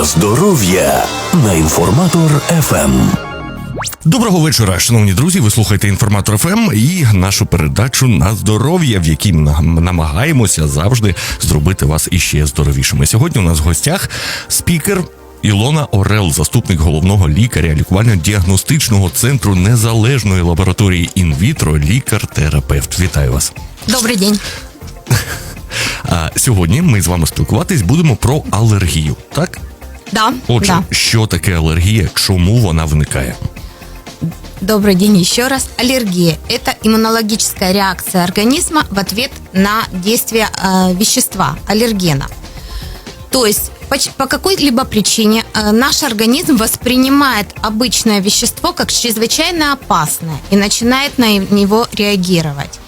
На здоров'я на Інформатор ФМ. Доброго вечора, шановні друзі, ви слухаєте Інформатор ФМ і нашу передачу «На здоров'я», в якій намагаємося завжди зробити вас іще здоровішими. Сьогодні у нас в гостях спікер Ілона Орел, заступник головного лікаря лікувально-діагностичного центру незалежної лабораторії інвітро, лікар-терапевт. Вітаю вас. Добрий день. А сьогодні ми з вами спілкуватись будемо про алергію, так? Да. Отже, да. що таке алергія, чому вона виникає? Добрый день еще раз. Аллергия – это иммунологическая реакция организма в ответ на действие вещества, аллергена. То есть по какой-либо причине наш организм воспринимает обычное вещество как чрезвычайно опасное и начинает на него реагировать.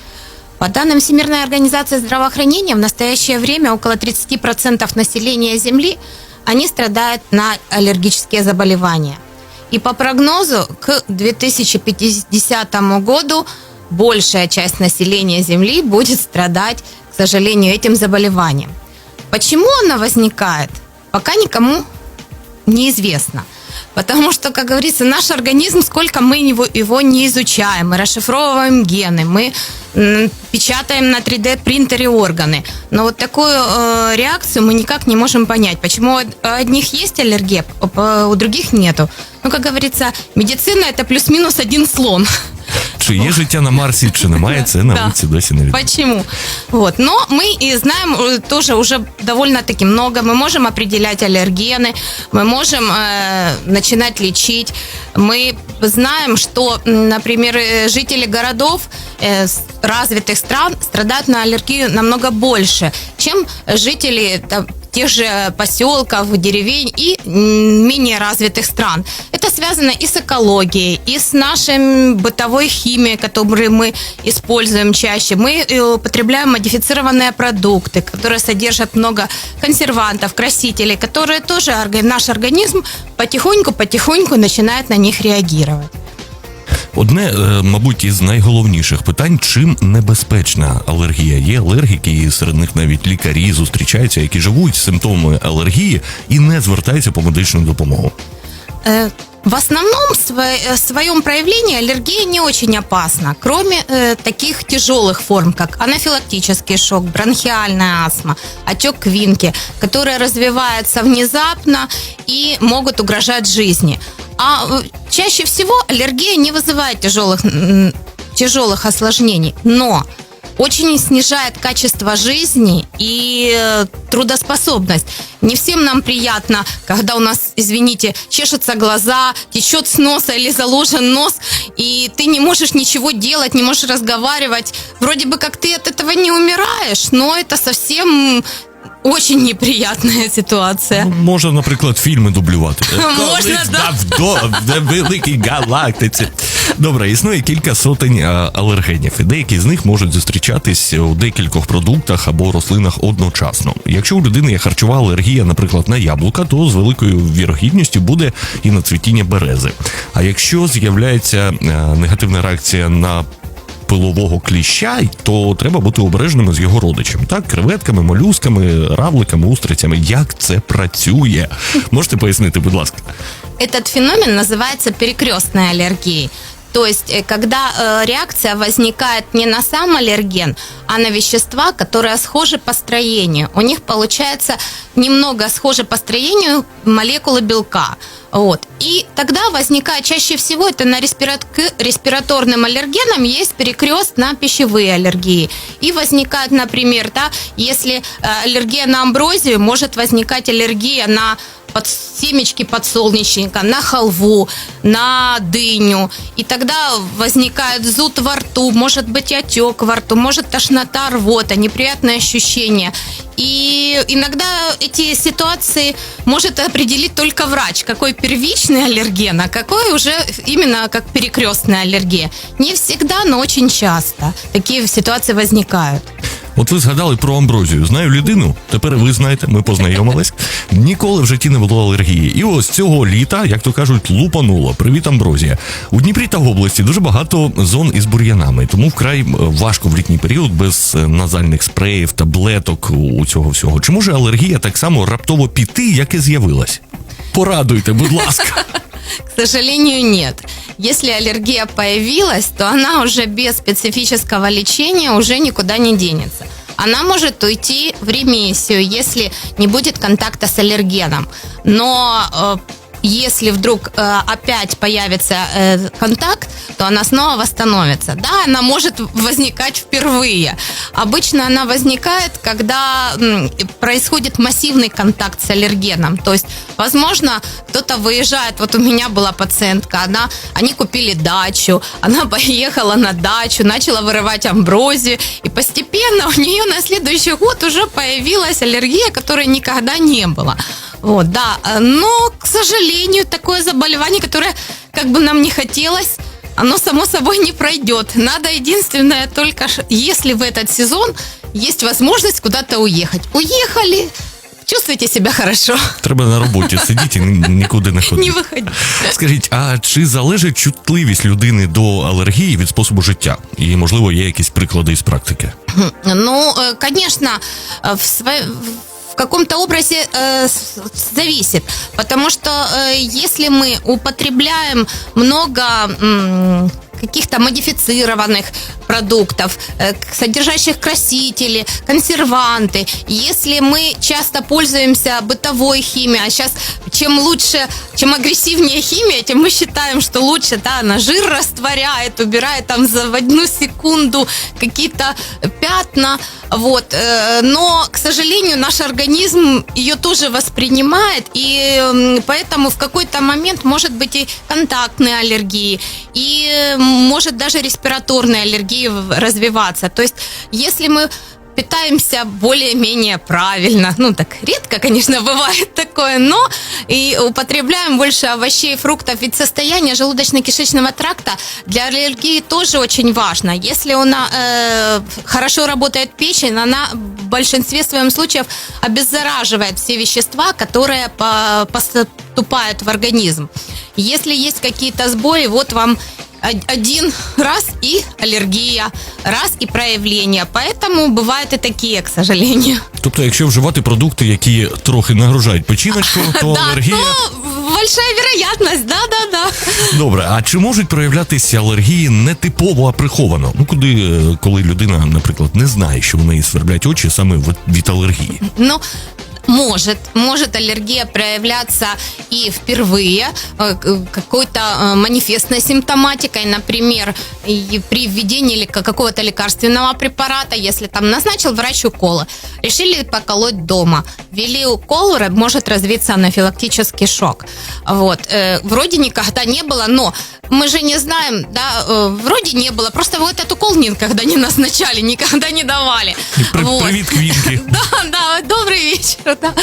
По данным Всемирной организации здравоохранения, в настоящее время около 30% населения Земли они страдают на аллергические заболевания. И по прогнозу к 2050 году большая часть населения Земли будет страдать, к сожалению, этим заболеванием. Почему оно возникает, пока никому неизвестно. Потому что, как говорится, наш организм, сколько мы его не изучаем, мы расшифровываем гены, мы печатаем на 3D-принтере органы. Но вот такую реакцию мы никак не можем понять. Почему у одних есть аллергия, а у других нету. Ну, как говорится, медицина – это плюс-минус один слон. Чи є життя на Марсі, чи немає, це науці досі не відомо. Почему? Вот. Но мы и знаем тоже уже довольно-таки много. Мы можем определять аллергены, мы можем начинать лечить. Мы знаем, что, например, жители городов развитых стран страдают на аллергию намного больше, чем жители тех же поселков, деревень и менее развитых стран. Это связано и с экологией, и с нашей бытовой химией, которую мы используем чаще. Мы употребляем модифицированные продукты, которые содержат много консервантов, красителей, которые тоже наш организм потихоньку начинает на них реагировать. Одне, мабуть, із найголовніших питань – чим небезпечна алергія? Є алергіки, і серед них навіть лікарі зустрічаються, які живуть з симптомами алергії і не звертаються по медичну допомогу. В основном своем проявлении аллергия не очень опасна, кроме таких тяжелых форм, как анафилактический шок, бронхиальная астма, отек Квинки, которые развиваются внезапно и могут угрожать жизни. А чаще всего аллергия не вызывает тяжелых осложнений, но очень снижает качество жизни и трудоспособность. Не всем нам приятно, когда у нас, извините, чешутся глаза, течет с носа или заложен нос, и ты не можешь ничего делать, не можешь разговаривать. Вроде бы как ты от этого не умираешь, но это совсем очень неприятная ситуація. Можна, наприклад, фільми дублювати. Можна, в великій галактиці. Добре, існує кілька сотень алергенів, і деякі з них можуть зустрічатись у декількох продуктах або рослинах одночасно. Якщо у людини є харчова алергія, наприклад, на яблука, то з великою вірогідністю буде і на цвітіння берези. А якщо з'являється негативна реакція на пилового кліща, то треба бути обережними з його родичами. Так, креветками, молюсками, равликами, устрицями. Як це працює? Можете пояснити, будь ласка? Этот феномен называется перекрестной аллергией. То есть, когда реакция возникает не на сам аллерген, а на вещества, которые схожи по строению. У них получается немного схожи по строению молекулы белка. Вот. И тогда возникает чаще всего, это на респираторным аллергенам есть перекрест на пищевые аллергии. И возникает, например, если аллергия на амброзию, может возникать аллергия на семечки подсолнечника, на халву, на дыню. И тогда возникает зуд во рту, может быть отек во рту, может тошнота, рвота, неприятные ощущения. И иногда эти ситуации может определить только врач, какой первичный аллерген, а какой уже именно как перекрестная аллергия. Не всегда, но очень часто такие ситуации возникают. От ви згадали про амброзію. Знаю людину, тепер ви знаєте, ми познайомились. Ніколи в житті не було алергії. І ось цього літа, як то кажуть, лупануло. Привіт, амброзія. У Дніпрі та в області дуже багато зон із бур'янами, тому вкрай важко в літній період без назальних спреїв, таблеток, у цього всього. Чи може алергія так само раптово піти, як і з'явилась? Порадуйте, будь ласка. К сожалению, нет. Если аллергия появилась, то она уже без специфического лечения уже никуда не денется. Она может уйти в ремиссию, если не будет контакта с аллергеном. Но если вдруг опять появится контакт, то она снова восстановится. Да, она может возникать впервые. Обычно она возникает, когда происходит массивный контакт с аллергеном. То есть, возможно, кто-то выезжает. Вот у меня была пациентка, они купили дачу, она поехала на дачу, начала вырывать амброзию, и постепенно у нее на следующий год уже появилась аллергия, которой никогда не было. Вот, да, но, к сожалению, такое заболевание, которое как бы нам не хотелось, оно само собой не пройдет. Надо единственное только, если в этот сезон есть возможность куда-то уехать. Уехали, чувствуйте себя хорошо. Треба на роботі сидіти і нікуди не ходити. Не виходіть. Скажіть, а чи залежить чутливість людини до алергії від способу життя? І, можливо, є якісь приклади із практики? Ну, конечно, в каком-то образе зависит, потому что если мы употребляем много каких-то модифицированных продуктов, содержащих красители, консерванты, если мы часто пользуемся бытовой химией, а сейчас чем агрессивнее химия, тем мы считаем, что лучше, да, она жир растворяет, убирает там за одну секунду какие-то пятна, вот, но, к сожалению, наш организм ее тоже воспринимает, и поэтому в какой-то момент может быть и контактные аллергии, и может даже респираторная аллергия развиваться. То есть, если мы питаемся более-менее правильно, ну так редко, конечно, бывает такое, но и употребляем больше овощей, фруктов, ведь состояние желудочно-кишечного тракта для аллергии тоже очень важно. Если хорошо работает печень, она в большинстве своем случаев обеззараживает все вещества, которые поступают в организм. Если есть какие-то сбои, вот вам один раз и аллергия, раз і проявлення. Поэтому бувають і такі, к сожалению. Тобто, якщо вживати продукти, які трохи нагружають печіночку, то алергія... Да, большая вероятность, да. Добре, а чи можуть проявлятися алергії не типово, а приховано? Ну, коли людина, наприклад, не знає, що в неї сверблять очі саме від алергії? Ну, может аллергия проявляться и впервые какой-то манифестной симптоматикой, например, при введении какого-то лекарственного препарата, если там назначил врач уколы, решили поколоть дома, ввели укол, может развиться анафилактический шок. Вот. Вроде никогда не было, но мы же не знаем, да, вроде не было, просто вы этот укол никогда не назначали, никогда не давали. Привет, Квинки. Да, добрый вечер. Да.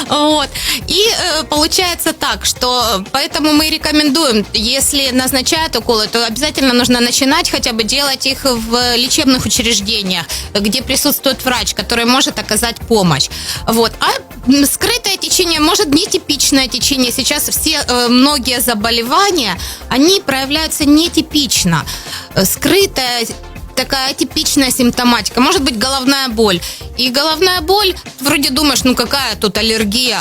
Вот. И получается так, что поэтому мы рекомендуем, если назначают уколы, то обязательно нужно начинать хотя бы делать их в лечебных учреждениях, где присутствует врач, который может оказать помощь. Вот. А скрытое течение, может нетипичное течение. Сейчас многие заболевания, они проявляются нетипично. Скрытое, такая атипичная симптоматика. Может быть головная боль. И головная боль, вроде думаешь, ну какая тут аллергия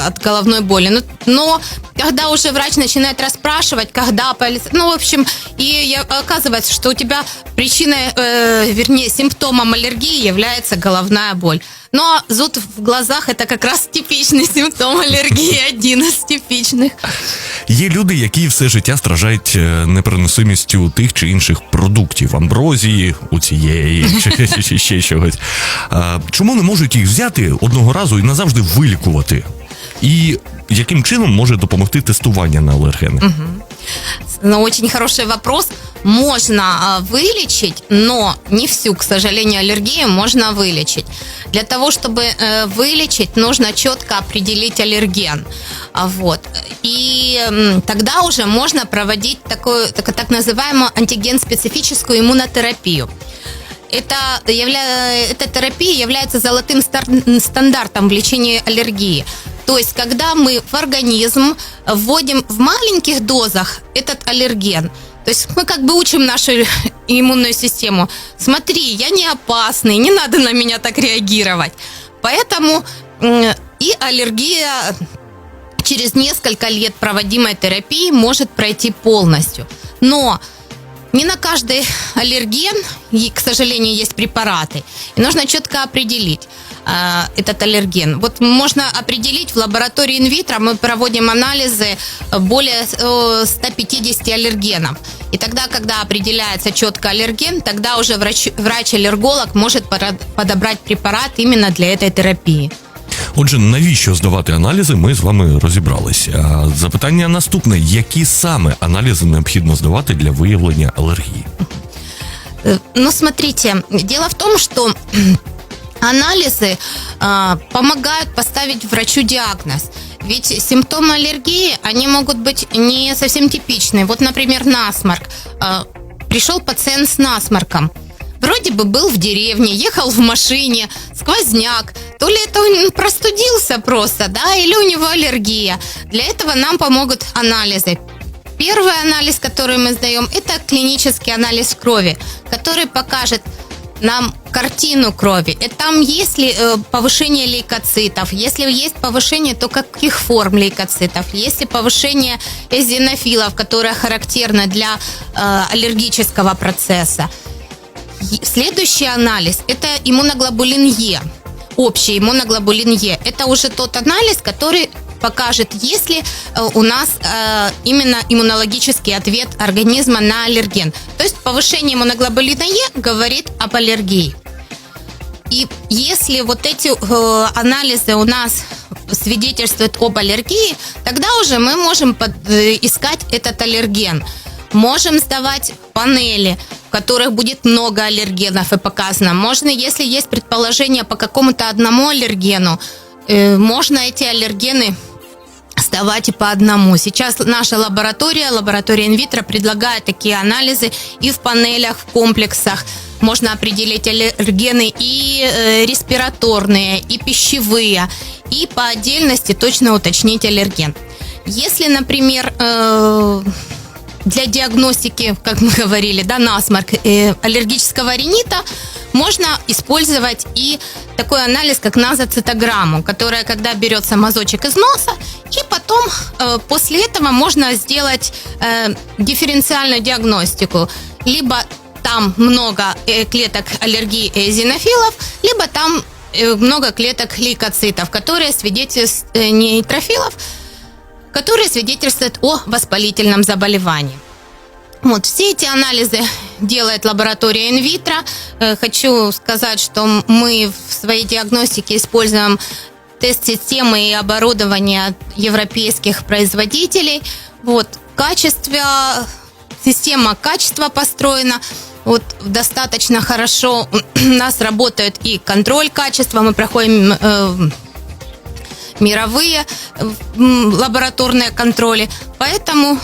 от головной боли. Но когда уже врач начинает расспрашивать, когда, ну в общем, и оказывается, что у тебя причиной, симптомом аллергии является головная боль. Но зуд в глазах – это как раз типичний симптом алергії, один із типічних. Є люди, які все життя страждають непереносимістю тих чи інших продуктів, амброзії, у цієї, чи ще чогось. Чому не можуть їх взяти одного разу і назавжди вилікувати? І яким чином може допомогти тестування на алергени? Ну, очень хороший вопрос. Можно вылечить, но не всю, к сожалению, аллергию можно вылечить. Для того, чтобы вылечить, нужно четко определить аллерген. Вот. И тогда уже можно проводить так называемую антиген-специфическую иммунотерапию. Эта терапия является золотым стандартом в лечении аллергии. То есть, когда мы в организм вводим в маленьких дозах этот аллерген, то есть мы как бы учим нашу иммунную систему. Смотри, я не опасный, не надо на меня так реагировать. Поэтому и аллергия через несколько лет проводимой терапии может пройти полностью. Но не на каждый аллерген, и, к сожалению, есть препараты. И нужно четко определить этот аллерген. Вот можно определить в лаборатории инвитро, мы проводим анализы более 150 аллергенов. И тогда, когда определяется четко аллерген, тогда уже врач-аллерголог может подобрать препарат именно для этой терапии. Отже, навіщо здавати аналізи, ми з вами розібралися. Запитання наступне. Які саме аналізи необхідно здавати для виявлення алергії? Ну, смотрите, дело в том, что анализы помогают поставить врачу диагноз. Ведь симптомы аллергии, они могут быть не совсем типичные. Вот, например, насморк. Пришел пациент с насморком. Вроде бы был в деревне, ехал в машине, сквозняк. То ли это он простудился просто, да, или у него аллергия. Для этого нам помогут анализы. Первый анализ, который мы сдаем, это клинический анализ крови, который покажет нам картину крови. И там есть ли повышение лейкоцитов, если есть повышение, то каких форм лейкоцитов, если повышение эозинофилов, которое характерно для аллергического процесса. Следующий анализ – это иммуноглобулин Е, общий иммуноглобулин Е. Это уже тот анализ, который покажет, есть ли у нас именно иммунологический ответ организма на аллерген. То есть повышение иммуноглобулина Е говорит об аллергии. И если вот эти анализы у нас свидетельствуют об аллергии, тогда уже мы можем искать этот аллерген. Можем сдавать панели, в которых будет много аллергенов и показано. Можно, если есть предположение по какому-то одному аллергену, можно эти аллергены сдавать и по одному. Сейчас наша лаборатория инвитро предлагает такие анализы и в панелях, в комплексах. Можно определить аллергены и респираторные, и пищевые, и по отдельности точно уточнить аллерген. Если, например, для диагностики, как мы говорили, да, насморк, аллергического ринита, можно использовать и такой анализ, как назоцитограмму, которая, когда берется мазочек из носа, и потом после этого можно сделать дифференциальную диагностику. Либо там много клеток аллергии эозинофилов, либо там много клеток лейкоцитов, которые свидетельствуют, нейтрофилов, которые свидетельствуют о воспалительном заболевании. Вот, все эти анализы делает лаборатория инвитро. Хочу сказать, что мы в своей диагностике используем тест-системы и оборудование европейских производителей. Вот, система качества построена достаточно хорошо. У нас работает и контроль качества, мы проходим мировые лабораторные контроли, поэтому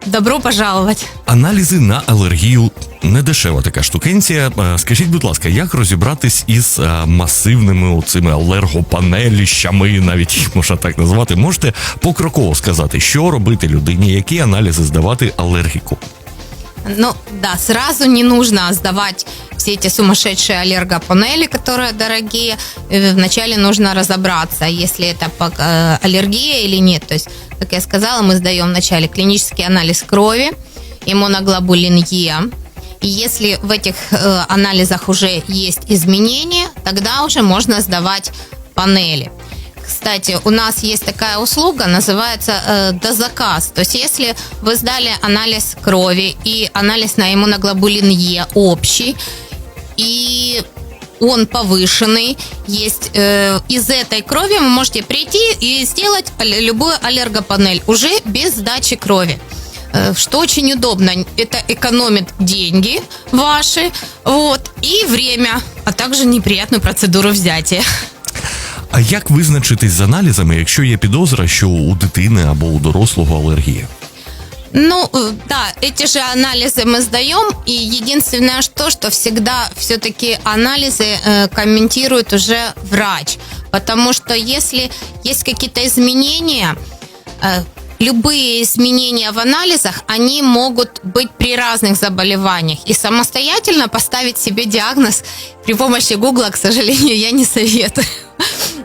добро пожаловать. Аналізи на алергію – не дешева така штукенція. Скажіть, будь ласка, як розібратись із масивними оцими алергопанеліщами, навіть їх можна так назвати? Можете покроково сказати, що робити людині, які аналізи здавати алергіку? Ну, да, сразу не нужно сдавать все эти сумасшедшие аллергопанели, которые дорогие. Вначале нужно разобраться, если это аллергия или нет. То есть, как я сказала, мы сдаем вначале клинический анализ крови, иммуноглобулин Е. И если в этих анализах уже есть изменения, тогда уже можно сдавать панели. Кстати, у нас есть такая услуга, называется дозаказ. То есть, если вы сдали анализ крови и анализ на иммуноглобулин Е общий, и он повышенный, есть из этой крови вы можете прийти и сделать любую аллергопанель уже без сдачи крови. Что очень удобно, это экономит деньги ваши, и время, а также неприятную процедуру взятия. А як визначитись з аналізами, якщо є підозра, що у дитини або у дорослого алергія? Ну, да, эти же анализы мы сдаем, и единственное, что всегда все-таки анализы комментирует уже врач, потому что если есть какие-то изменения, любые изменения в анализах, они могут быть при разных заболеваниях, и самостоятельно поставить себе диагноз при помощи Гугла, к сожалению, я не советую.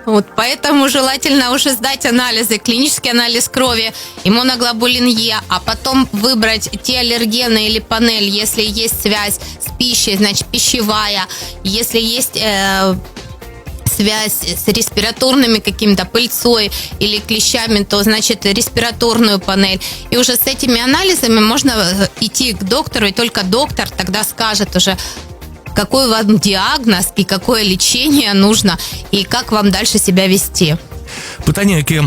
Вот, поэтому желательно уже сдать анализы, клинический анализ крови, иммуноглобулин Е, а потом выбрать те аллергены или панель, если есть связь с пищей, значит, пищевая, если есть связь с респираторными какими-то пыльцой или клещами, то, значит, респираторную панель. И уже с этими анализами можно идти к доктору, и только доктор тогда скажет уже, какой вам диагноз і какое лічення нужно, і як вам далі себе вести. Питання, яке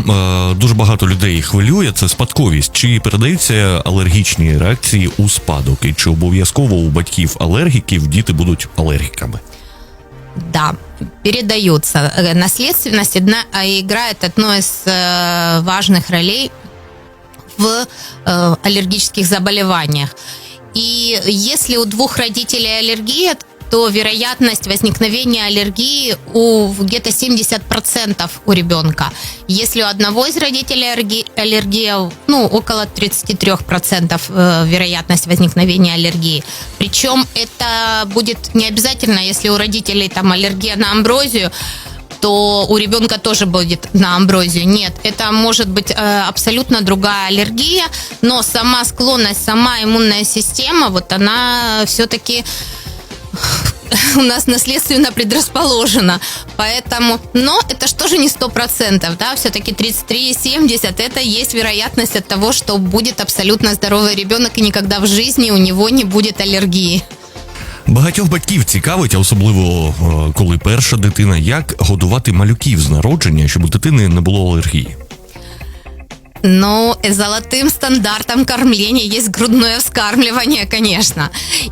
дуже багато людей хвилює, це спадковість. Чи передаються алергічні реакції у спадок? І чи обов'язково у батьків-алергіків діти будуть алергіками? Да, передаются. Наследственность играет одну из важных ролей в аллергических заболеваниях. И если у двух родителей аллергия, то вероятность возникновения аллергии где-то 70% у ребенка. Если у одного из родителей аллергия, около 33% вероятность возникновения аллергии. Причем это будет не обязательно, если у родителей там аллергия на амброзию, то у ребенка тоже будет на амброзию. Нет, это может быть абсолютно другая аллергия, но сама склонность, сама иммунная система, вот она все-таки у нас наследственно предрасположена. Поэтому, но это же тоже не 100%, да, все-таки 33,70 это есть вероятность от того, что будет абсолютно здоровый ребенок и никогда в жизни у него не будет аллергии. Багатьох батьків цікавить, а особливо коли перша дитина, як годувати малюків з народження, щоб у дитини не було алергії. Золотым стандартом кормления есть грудное вскармливание, конечно.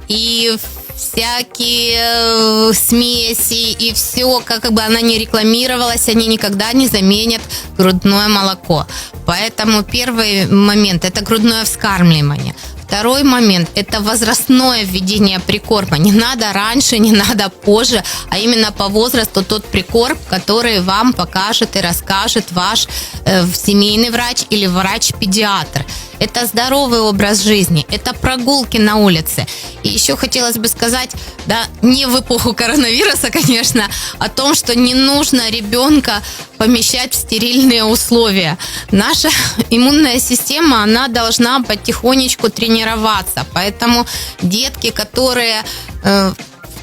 И всякие смеси и все, как бы она ни рекламировалась, они никогда не заменят грудное молоко. Поэтому первый момент – это грудное вскармливание. Второй момент – это возрастное введение прикорма. Не надо раньше, не надо позже, а именно по возрасту тот прикорм, который вам покажет и расскажет ваш семейный врач или врач-педиатр. Это здоровый образ жизни, это прогулки на улице. И еще хотелось бы сказать, да, не в эпоху коронавируса, конечно, о том, что не нужно ребенка помещать в стерильные условия. Наша иммунная система, она должна потихонечку тренироваться. Поэтому детки, в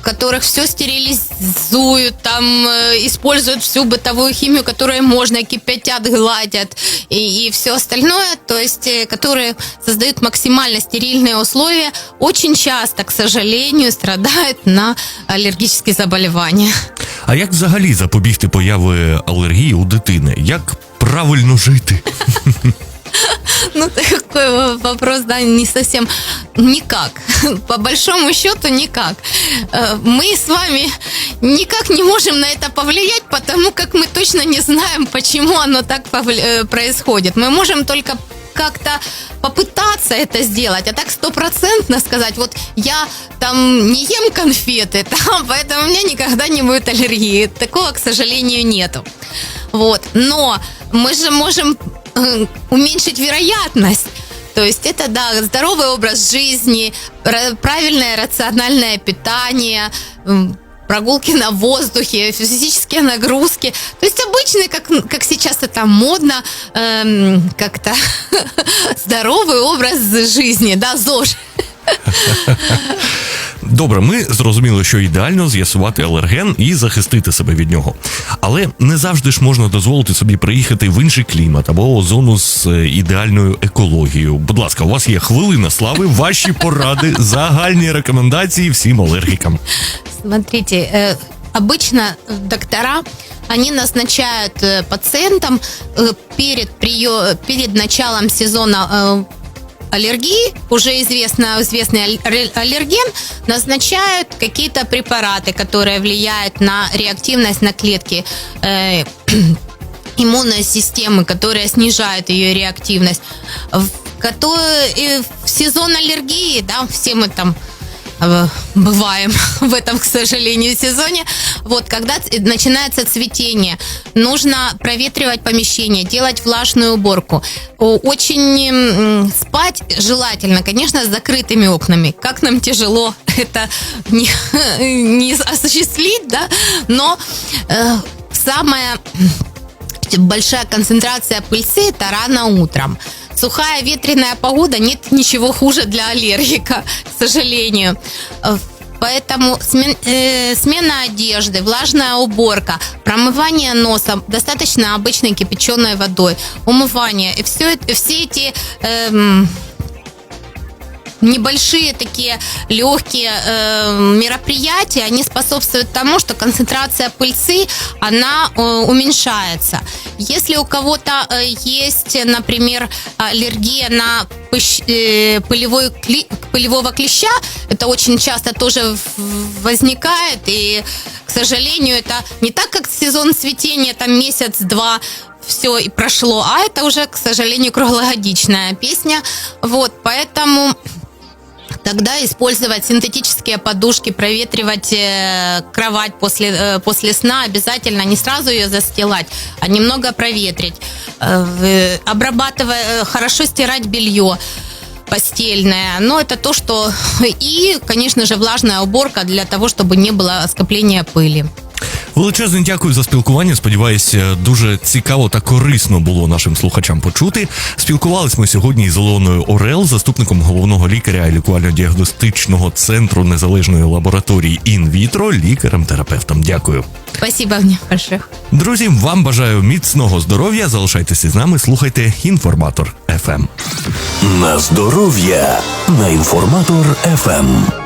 которых все стерилизуют, там используют всю бытовую химию, которую можно, кипятят, гладят и все остальное, то есть которые создают максимально стерильные условия, очень часто, к сожалению, страдают на аллергические заболевания. А як взагалі запобігти появи алергії у дитини? Як правильно жити? Такой вопрос, да, не совсем никак. По большому счету никак. Мы с вами никак не можем на это повлиять, потому как мы точно не знаем, почему оно так происходит. Мы можем только как-то попытаться это сделать, а так 100% сказать, вот я там не ем конфеты, поэтому у меня никогда не будет аллергии. Такого, к сожалению, нету. Вот. Но мы же можем уменьшить вероятность. То есть это, да, здоровый образ жизни, правильное рациональное питание, прогулки на воздухе, физические нагрузки. То есть обычный, как сейчас это модно, как-то здоровый образ жизни, да, ЗОЖ. Добре, ми зрозуміли, що ідеально з'ясувати алерген і захистити себе від нього. Але не завжди ж можна дозволити собі приїхати в інший клімат або зону з ідеальною екологією. Будь ласка, у вас є хвилина слави, ваші поради, загальні рекомендації всім алергікам. Смотрите, обычно доктора, они назначают пациентам перед началом сезона аллергии, уже известный аллерген, назначают какие-то препараты, которые влияют на реактивность на клетки иммунной системы, которые снижают ее реактивность. В сезон аллергии, да, все мы там бываем в этом, к сожалению, сезоне. Вот, когда начинается цветение, нужно проветривать помещение, делать влажную уборку. Очень спать желательно, конечно, с закрытыми окнами. Как нам тяжело это не осуществить, да, но самая большая концентрация пыльцы – это рано утром. Сухая ветреная погода, нет ничего хуже для аллергика, к сожалению. Поэтому смена одежды, влажная уборка, промывание носа достаточно обычной кипяченой водой, умывание. И все эти небольшие такие легкие мероприятия, они способствуют тому, что концентрация пыльцы, она уменьшается. Если у кого-то есть, например, аллергия на пылевого клеща, это очень часто тоже возникает, и, к сожалению, это не так, как сезон цветения, там месяц-два, все и прошло, а это уже, к сожалению, круглогодичная песня. Вот, поэтому тогда использовать синтетические подушки, проветривать кровать после сна обязательно, не сразу ее застилать, а немного проветрить, обрабатывая, хорошо стирать белье постельное, но это то, что... И, конечно же, влажная уборка для того, чтобы не было скопления пыли. Величезне дякую за спілкування. Сподіваюся, дуже цікаво та корисно було нашим слухачам почути. Спілкувались ми сьогодні із Ілоною Орел, заступником головного лікаря лікувально-діагностичного центру незалежної лабораторії «Інвітро», лікарем-терапевтом. Дякую. Спасибо мне большое. Друзі, вам бажаю міцного здоров'я. Залишайтеся з нами, слухайте «Інформатор ФМ». На здоров'я на Інформатор ФМ.